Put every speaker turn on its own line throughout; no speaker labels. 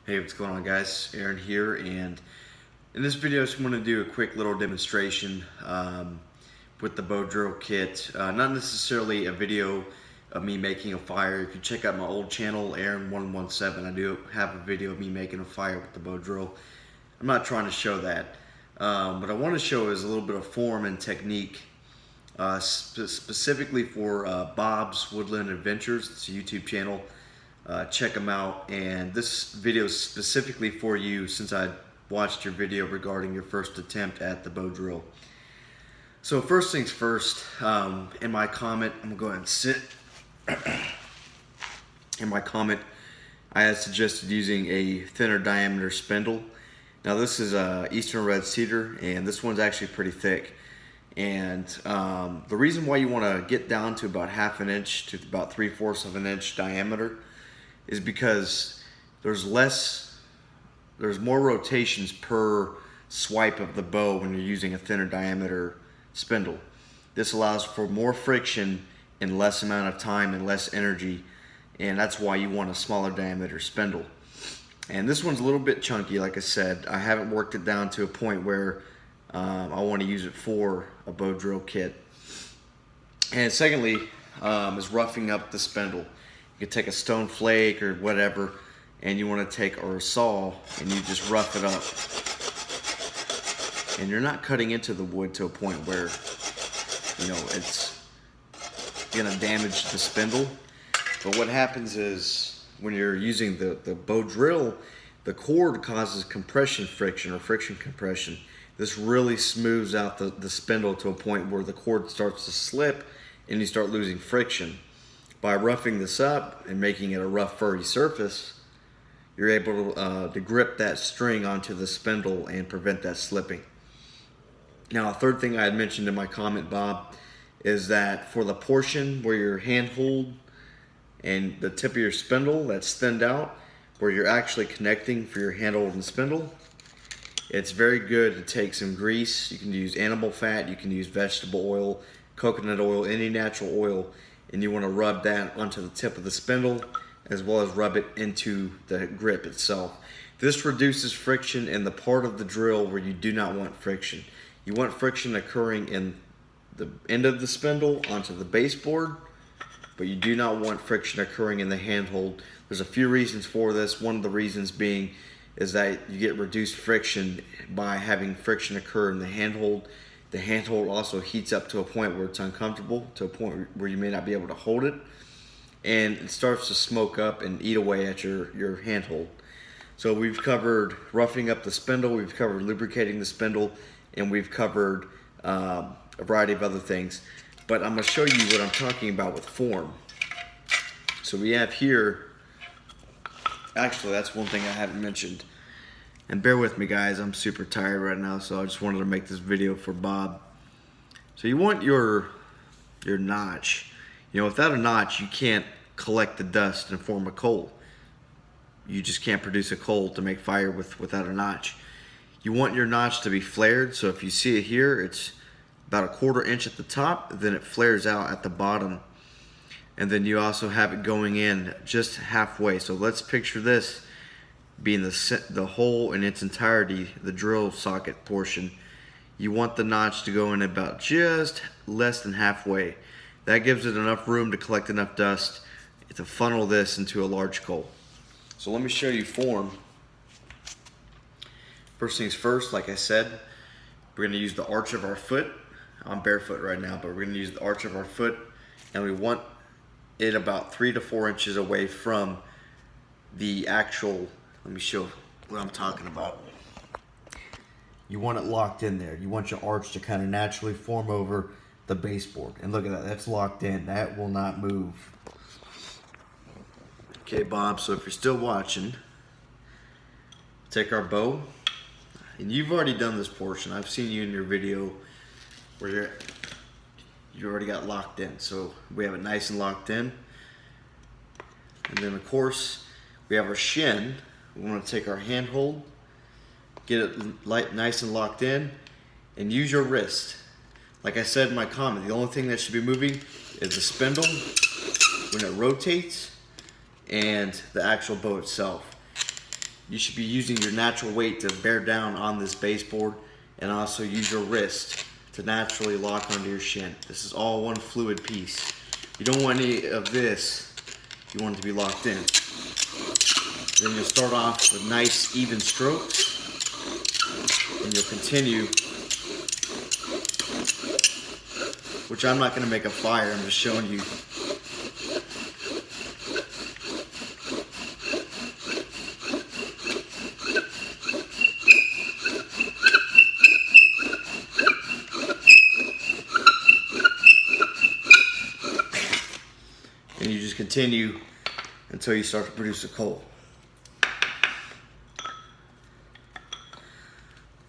Hey, what's going on, guys? Aaron here, and in this video I just want to do a quick little demonstration with the bow drill kit. Not necessarily a video of me making a fire. You can check out my old channel, Aaron117. I do have a video of me making a fire with the bow drill. I'm not trying to show that. What I want to show is a little bit of form and technique, specifically for Bob's Woodland Adventures. It's a YouTube channel. Check them out, and this video is specifically for you since I watched your video regarding your first attempt at the bow drill. So first things first, in my comment, I'm gonna go ahead and sit. In my comment, I had suggested using a thinner diameter spindle. Now this is Eastern Red Cedar, and this one's actually pretty thick. And the reason why you want to get down to about ½ an inch to about 3/4 of an inch diameter is because there's more rotations per swipe of the bow when you're using a thinner diameter spindle. This allows for more friction in less amount of time and less energy, and that's why you want a smaller diameter spindle. And this one's a little bit chunky, like I said. I haven't worked it down to a point where I want to use it for a bow drill kit. And secondly, is roughing up the spindle. You can take a stone flake or whatever, and you want to take, or a saw, and you just rough it up. And you're not cutting into the wood to a point where, you know, it's gonna damage the spindle. But what happens is when you're using the bow drill, the cord causes compression friction or friction compression. This really smooths out the spindle to a point where the cord starts to slip and you start losing friction. By roughing this up and making it a rough, furry surface, you're able to grip that string onto the spindle and prevent that slipping. Now, a third thing I had mentioned in my comment, Bob, is that for the portion where your handhold and the tip of your spindle that's thinned out, where you're actually connecting for your handhold and spindle, it's very good to take some grease. You can use animal fat, you can use vegetable oil, coconut oil, any natural oil, and you want to rub that onto the tip of the spindle as well as rub it into the grip itself. This reduces friction in the part of the drill where you do not want friction. You want friction occurring in the end of the spindle onto the baseboard, but you do not want friction occurring in the handhold. There's a few reasons for this. One of the reasons being is that you get reduced friction by having friction occur in the handhold. The handhold also heats up to a point where it's uncomfortable, to a point where you may not be able to hold it, and it starts to smoke up and eat away at your handhold. So we've covered roughing up the spindle, we've covered lubricating the spindle, and we've covered a variety of other things. But I'm going to show you what I'm talking about with form. So we have here, actually that's one thing I haven't mentioned. And bear with me, guys, I'm super tired right now, so I just wanted to make this video for Bob. So you want your notch. You know, without a notch, you can't collect the dust and form a coal. You just can't produce a coal to make fire without a notch. You want your notch to be flared, so if you see it here, it's about a 1/4 inch at the top, then it flares out at the bottom. And then you also have it going in just halfway. So let's picture this being the hole in its entirety, the drill socket portion. You want the notch to go in about just less than halfway. That gives it enough room to collect enough dust to funnel this into a large coal. So let me show you form. First things first, like I said, we're going to use the arch of our foot. I'm barefoot right now, but we're going to use the arch of our foot, and we want it about 3 to 4 inches away from the actual. Let me show what I'm talking about. You want it locked in there. You want your arch to kind of naturally form over the baseboard. And look at that, that's locked in. That will not move. Okay, Bob, so if you're still watching, take our bow. And you've already done this portion. I've seen you in your video where you already got locked in. So we have it nice and locked in. And then of course, we have our shin. We want to take our handhold, get it nice and locked in, and use your wrist. Like I said in my comment, the only thing that should be moving is the spindle when it rotates and the actual bow itself. you should be using your natural weight to bear down on this baseboard, and also use your wrist to naturally lock onto your shin. This is all one fluid piece. You don't want any of this. You want it to be locked in. Then you'll start off with nice even strokes, and you'll continue, which I'm not going to make a fire, I'm just showing you. And you just continue until you start to produce a coal.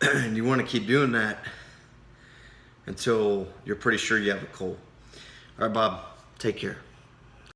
And you want to keep doing that until you're pretty sure you have a coal. All right, Bob, take care.